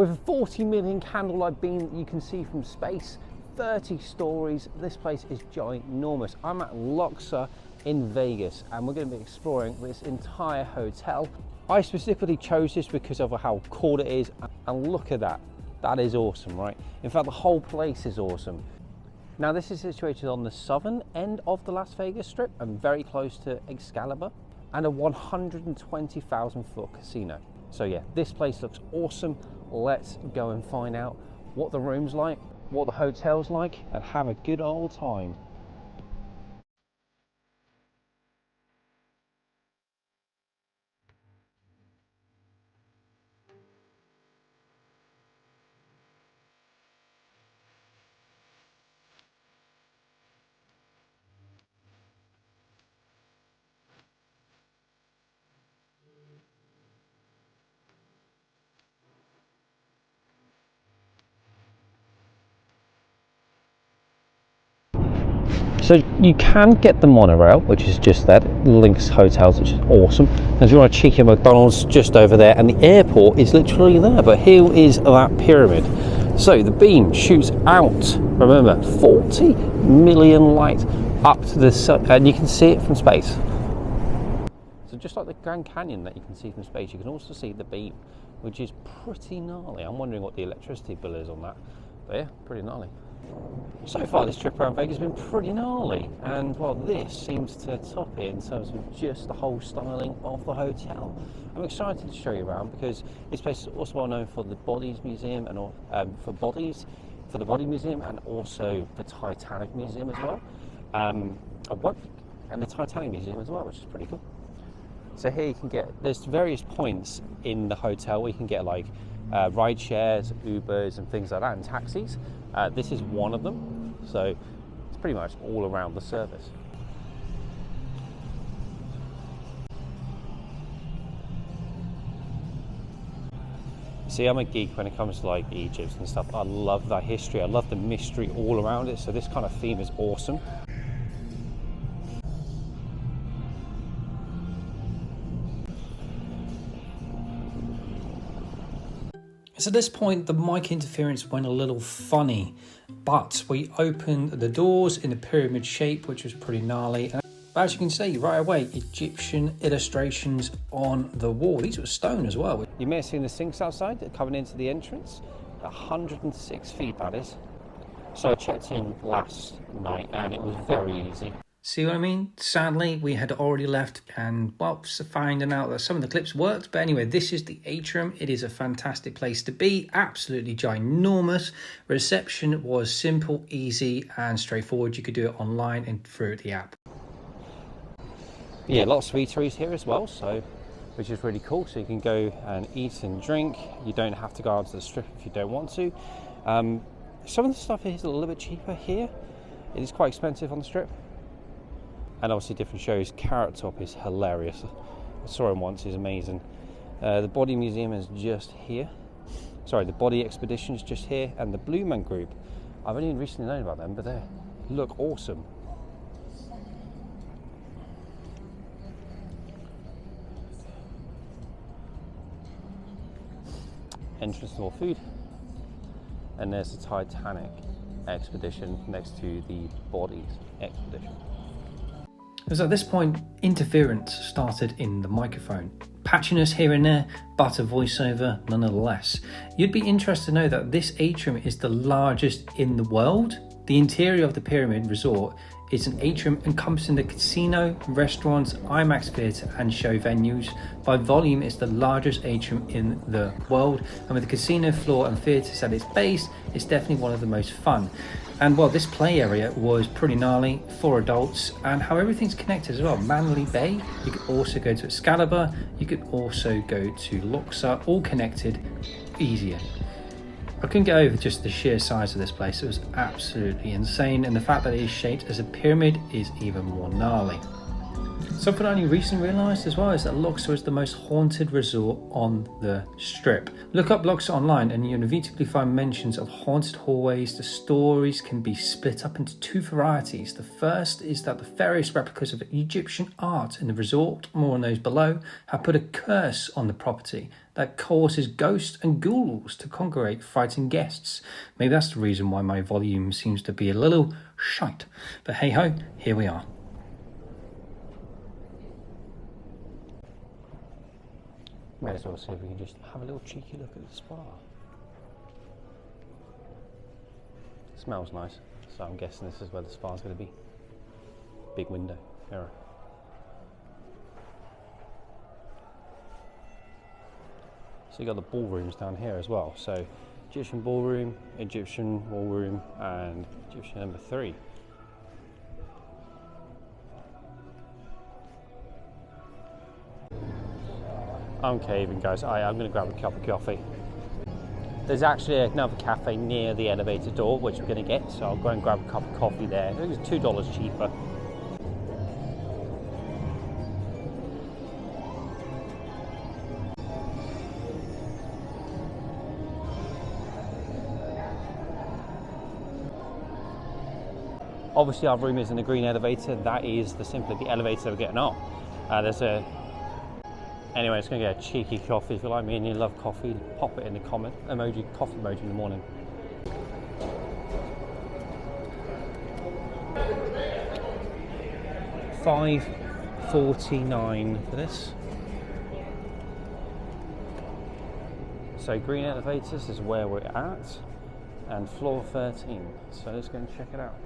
With a 40 million candlelight beam that you can see from space, 30 stories, this place is ginormous. I'm at Luxor in Vegas and we're going to be exploring this entire hotel. I specifically chose this because of how cool it is, and look at that. That is awesome, right? In fact, the whole place is awesome. Now, this is situated on the southern end of the Las Vegas Strip and very close to Excalibur, and a 120,000 foot casino. So yeah, this place looks awesome. Let's go and find out what the room's like, what the hotel's like, and have a good old time. So you can get the monorail, which is just that, links hotels, which is awesome. And if you want a cheeky McDonald's, just over there, and the airport is literally there. But here is that pyramid. So the beam shoots out, remember, 40 million light up to the sun, and you can see it from space. So just like the Grand Canyon that you can see from space, you can also see the beam, which is pretty gnarly. I'm wondering what the electricity bill is on that. But yeah, pretty gnarly. So far this trip around Vegas has been pretty gnarly, and well, this seems to top it in terms of just the whole styling of the hotel. I'm excited to show you around because this place is also well known for the Bodies Museum and for the Body Museum, and also the Titanic Museum as well, and the Titanic Museum as well, which is pretty cool. So here you can get, there's various points in the hotel where you can get like ride shares, Ubers and things like that, and taxis. This is one of them, so it's pretty much all around the service. See, I'm a geek when it comes to like Egypt and stuff. I love that history, I love the mystery all around it, so this kind of theme is awesome. So at this point, the mic interference went a little funny, but we opened the doors in a pyramid shape, which was pretty gnarly. And as you can see right away, Egyptian illustrations on the wall. These were stone as well. You may have seen the sinks outside coming into the entrance. 106 feet, that is. So I checked in last night and it was very easy. See what I mean? Sadly, we had already left and, well, finding out that some of the clips worked. But anyway, this is the atrium. It is a fantastic place to be. Absolutely ginormous. Reception was simple, easy, and straightforward. You could do it online and through the app. Yeah, lots of eateries here as well, so which is really cool. So you can go and eat and drink. You don't have to go out to the strip if you don't want to. Some of the stuff is a little bit cheaper here. It is quite expensive on the strip. And obviously different shows. Carrot Top is hilarious. I saw him once, he's amazing. The Body Museum is just here. Sorry, the Body Expedition is just here. And the Blue Man Group, I've only recently known about them, but they look awesome. Entrance to more food. And there's the Titanic Expedition next to the Bodies Expedition. So at this point, interference started in the microphone. Patchiness here and there, but a voiceover nonetheless. You'd be interested to know that this atrium is the largest in the world. The interior of the Pyramid Resort is an atrium encompassing the casino, restaurants, IMAX theatre and show venues. By volume, it's the largest atrium in the world, and with the casino floor and theatres at its base, it's definitely one of the most fun. And well, this play area was pretty gnarly for adults, and how everything's connected as well. Manly Bay, you could also go to Excalibur, you could also go to Luxor, all connected, easier. I couldn't get over just the sheer size of this place. It was absolutely insane, and the fact that it is shaped as a pyramid is even more gnarly. Something I only recently realised as well is that Luxor is the most haunted resort on the Strip. Look up Luxor online and you'll inevitably find mentions of haunted hallways. The stories can be split up into two varieties. The first is that the various replicas of Egyptian art in the resort, more on those below, have put a curse on the property. that causes ghosts and ghouls to congregate fighting guests. Maybe that's the reason why my volume seems to be a little shite. But hey ho, here we are. May as well see if we can just have a little cheeky look at the spa. It smells nice, so I'm guessing this is where the spa's going to be. Big window, mirror. So you got the ballrooms down here as well. So Egyptian ballroom, Egyptian ballroom, and Egyptian number 3. I'm caving, guys. I'm going to grab a cup of coffee. There's actually another cafe near the elevator door, which we're going to get. So I'll go and grab a cup of coffee there. I think it's $2 cheaper. Obviously our room is in the green elevator. That is simply the elevator we're getting on. Anyway, it's going to get a cheeky coffee. If you like me and you love coffee, pop it in the comment emoji, coffee emoji in the morning. $5.49 for this. So green elevators is where we're at, and floor 13. So let's go and check it out.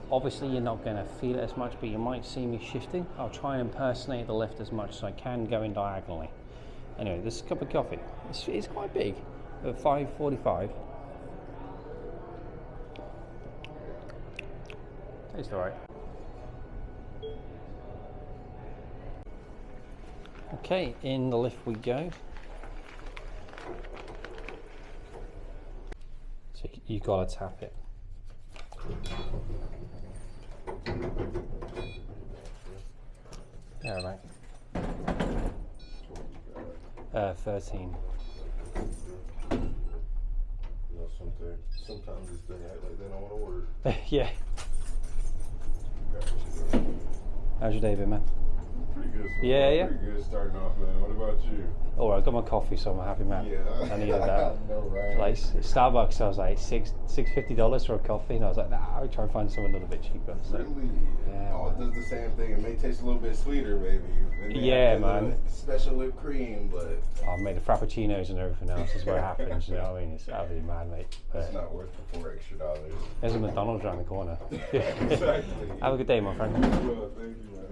Obviously you're not going to feel it as much, but you might see me shifting. I'll try and impersonate the lift as much as I can, going diagonally. Anyway, this cup of coffee, it's quite big, at $5.45. Tastes alright. Okay, in the lift we go. So you gotta tap it. Yeah, right. 13. Sometimes this thing act like they don't want to order. Yeah. How's your day been, man? Pretty good. So Yeah. Pretty good starting off, man. What about you? Oh, I got my coffee, so I'm a happy man. Yeah. I needed that. No, right? Like Starbucks, I was like $6.50 for a coffee, and I was like, nah, I'll try and find something a little bit cheaper. So, Really? yeah. Oh, it does the same thing. It may taste a little bit sweeter, maybe. And then Yeah, have a man. little special whipped cream, but I've made the frappuccinos and everything else. Is where it happens. You know what I mean? It's absolutely mad, mate. it's not worth the $4 extra. There's a McDonald's around the corner. Exactly. Have a good day, my friend. Well, thank you, man.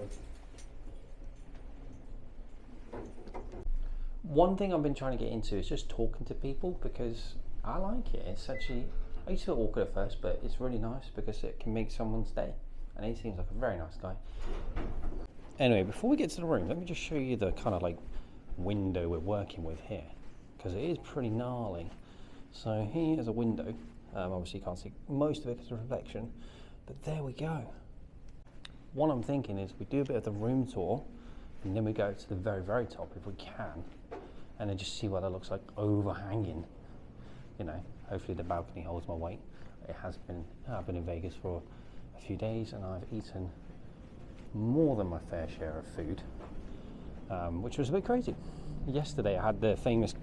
One thing I've been trying to get into is just talking to people, because I like it. It's actually, I used to feel awkward at first, but it's really nice because it can make someone's day. And he seems like a very nice guy. Anyway, before we get to the room, let me just show you the kind of like window we're working with here, because it is pretty gnarly. So here's a window. Obviously you can't see most of it because of reflection, but there we go. What I'm thinking is we do a bit of the room tour, and then we go to the very, very top if we can, and then just see what that looks like overhanging. You know, hopefully the balcony holds my weight. It has been, I've been in Vegas for a few days and I've eaten more than my fair share of food, which was a bit crazy. Yesterday I had the famous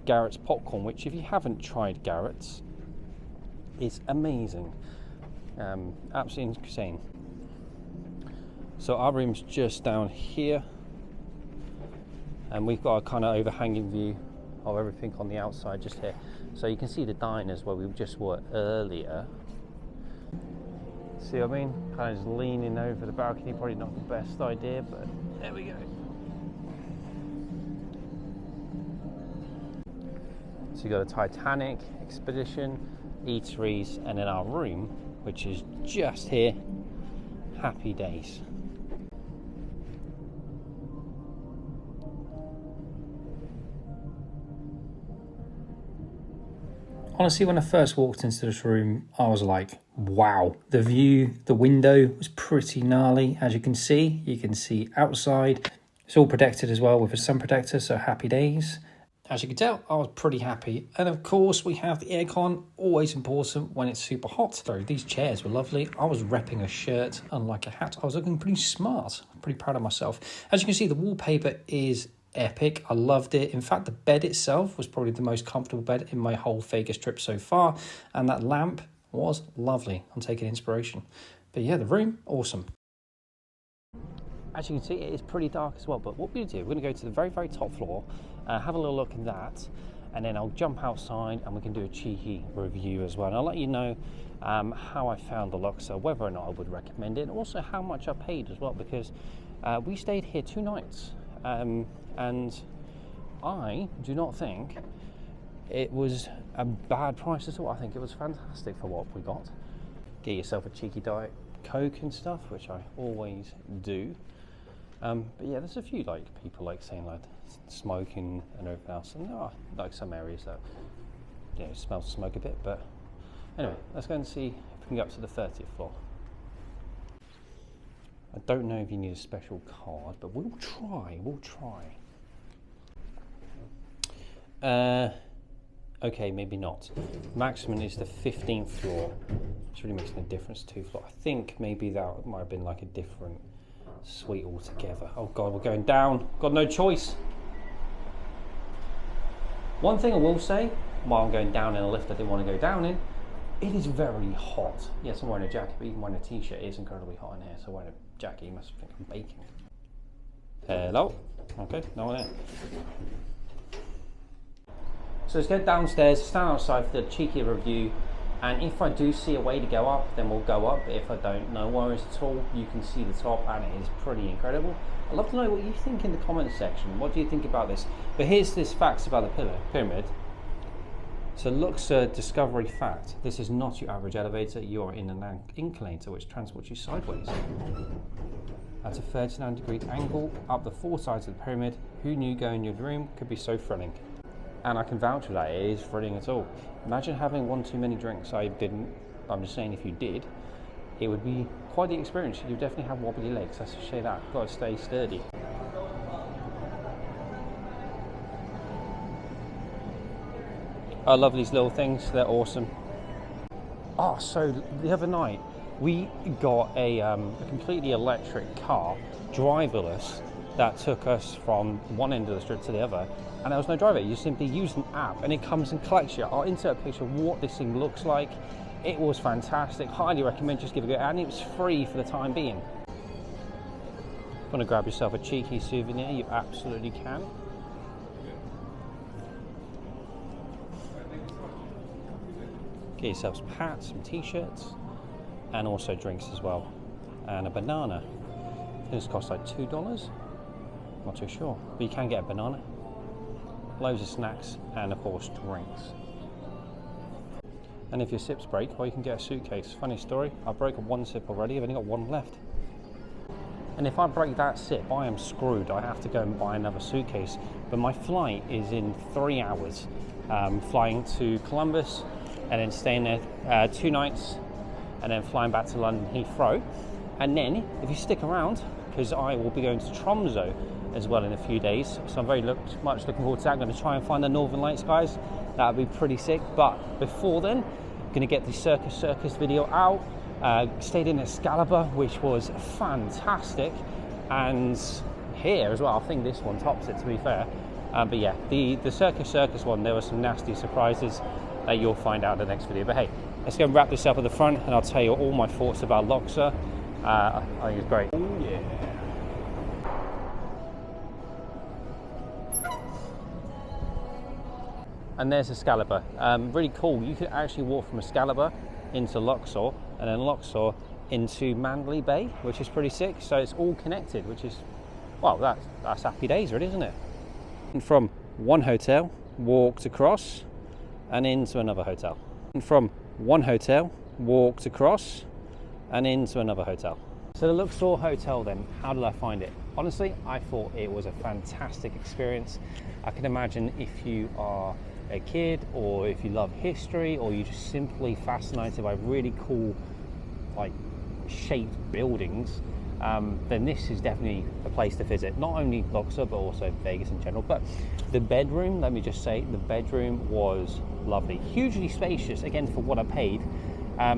Garrett's popcorn, which if you haven't tried Garrett's, it's amazing. Absolutely insane. So our room's just down here, and we've got a kind of overhanging view of everything on the outside just here. So you can see the diners where we just were earlier. See what I mean? Kind of just leaning over the balcony, probably not the best idea, but there we go. So you got a Titanic, Expedition, eateries, and then our room, which is just here. Happy days. Honestly, when I first walked into this room, I was like, wow. The view, the window was pretty gnarly. As you can see outside. It's all protected as well with a sun protector, so happy days. As you can tell, I was pretty happy. And of course, we have the aircon, always important when it's super hot. So these chairs were lovely. I was repping a shirt, unlike a hat. I was looking pretty smart. I'm pretty proud of myself. As you can see, the wallpaper is epic. I loved it. In fact, the bed itself was probably the most comfortable bed in my whole Vegas trip so far. And that lamp was lovely. I'm taking inspiration. But yeah, the room, awesome. As you can see, it is pretty dark as well, but what we're going to do, we're going to go to the very, very top floor, have a little look at that, and then I'll jump outside and we can do a cheeky review as well. And I'll let you know how I found the Luxor, whether or not I would recommend it, and also how much I paid as well, because we stayed here 2 nights, and I do not think it was a bad price at all. I think it was fantastic for what we got. Get yourself a cheeky Diet Coke and stuff, which I always do. But yeah, there's a few like people like saying like smoking and everything else, and there are like some areas that smell smoke a bit. But anyway, let's go and see if we can go up to the 30th floor. I don't know if you need a special card, but we'll try. Okay, maybe not. Maximum is the 15th floor. It's really making a difference, 2 floor. I think maybe that might have been like a different suite altogether. Oh God, we're going down. Got no choice. One thing I will say, while I'm going down in a lift I didn't want to go down in, it is very hot. Yes, I'm wearing a jacket, but even wearing a t-shirt, it is incredibly hot in here. So wearing a jacket, you must think I'm baking. Hello? Okay, no one there. So let's get downstairs, stand outside for the cheeky review, and if I do see a way to go up, then we'll go up. If I don't, no worries at all. You can see the top and it is pretty incredible. I'd love to know what you think in the comments section. What do you think about this? But here's this facts about the pyramid. So Luxor discovery fact. This is not your average elevator. You're in an inclinator which transports you sideways. At a 39-degree angle up the 4 sides of the pyramid. Who knew going in your room could be so thrilling? And I can vouch for that, it is thrilling at all. Imagine having one too many drinks. I didn't, I'm just saying if you did, it would be quite the experience. You definitely have wobbly legs, let's just say that. Got to stay sturdy. I love these little things, they're awesome. Oh, so the other night, we got a completely electric car, driverless, that took us from one end of the strip to the other, and there was no driver. You simply use an app and it comes and collects you. I'll insert a picture of what this thing looks like. It was fantastic, highly recommend, just give it a go, and it was free for the time being. If you want to grab yourself a cheeky souvenir, you absolutely can. Get yourself some hats, some t-shirts, and also drinks as well, and a banana. I think this costs like $2, not too sure, but you can get a banana. Loads of snacks and of course drinks. And if your sips break, well, you can get a suitcase. Funny story, I broke 1 sip already, I've only got 1 left. And if I break that sip, I am screwed. I have to go and buy another suitcase. But my flight is in 3 hours, flying to Columbus and then staying there 2 nights and then flying back to London Heathrow. And then if you stick around, because I will be going to Tromsø as well in a few days, so I'm very much looking forward to that. I'm going to try and find the Northern Lights, guys. That would be pretty sick. But before then, I'm going to get the Circus video out. Stayed in Excalibur, which was fantastic, and here as well. I think this one tops it, to be fair. But yeah, the Circus one, there were some nasty surprises that you'll find out in the next video. But hey, let's go and wrap this up at the front, and I'll tell you all my thoughts about Luxor. I think it's great. Oh yeah. And there's Excalibur. Really cool. You could actually walk from Excalibur into Luxor, and then Luxor into Mandalay Bay, which is pretty sick. So it's all connected, which is, well, that's happy days, really, isn't it? And from one hotel, walked across and into another hotel. And from one hotel, walked across and into another hotel. So the Luxor Hotel then, how did I find it? Honestly, I thought it was a fantastic experience. I can imagine if you are a kid, or if you love history, or you're just simply fascinated by really cool, like, shaped buildings, then this is definitely a place to visit. Not only Luxor, but also Vegas in general. But the bedroom, let me just say, the bedroom was lovely, hugely spacious. Again, for what I paid.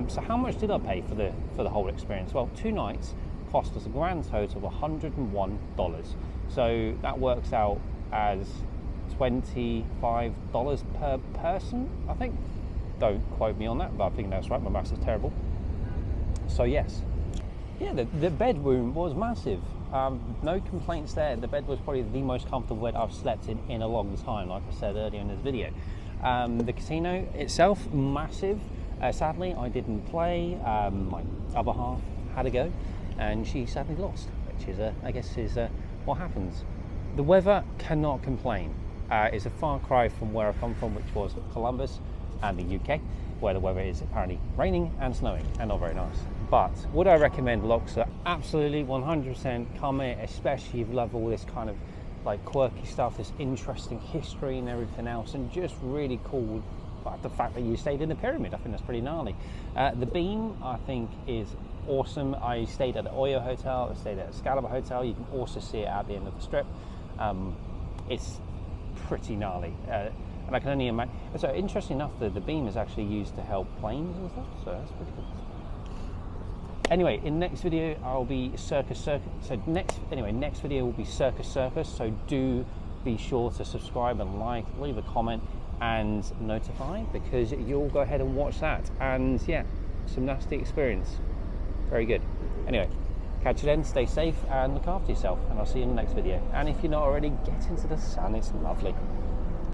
So how much did I pay for the whole experience? Well, 2 nights cost us a grand total of $101. So that works out as $25 per person, I think. Don't quote me on that, but I think that's right. My maths is terrible. So yes, yeah, the bedroom was massive. No complaints there. The bed was probably the most comfortable bed I've slept in a long time, like I said earlier in this video. The casino itself, massive. Sadly, I didn't play. My other half had a go, and she sadly lost, which is, I guess, is what happens. The weather, cannot complain. It's a far cry from where I come from, which was Columbus and the UK, where the weather is apparently raining and snowing and not very nice. But would I recommend Luxor? Absolutely, 100%. Come here, especially if you love all this kind of like quirky stuff, this interesting history and everything else, and just really cool. But the fact that you stayed in the pyramid, I think that's pretty gnarly. The beam, I think, is awesome. I stayed at the Oyo Hotel, I stayed at Excalibur Hotel. You can also see it at the end of the strip. It's pretty gnarly. And I can only imagine. So interesting enough, the beam is actually used to help planes and stuff, so that's pretty cool. Anyway, in next video I'll be Circus. So next video will be Circus. So do be sure to subscribe and like, leave a comment and notify, because you'll go ahead and watch that. And yeah, some nasty experience. Very good. Anyway, catch you then, stay safe and look after yourself, and I'll see you in the next video. And if you're not already, get into the sun, it's lovely.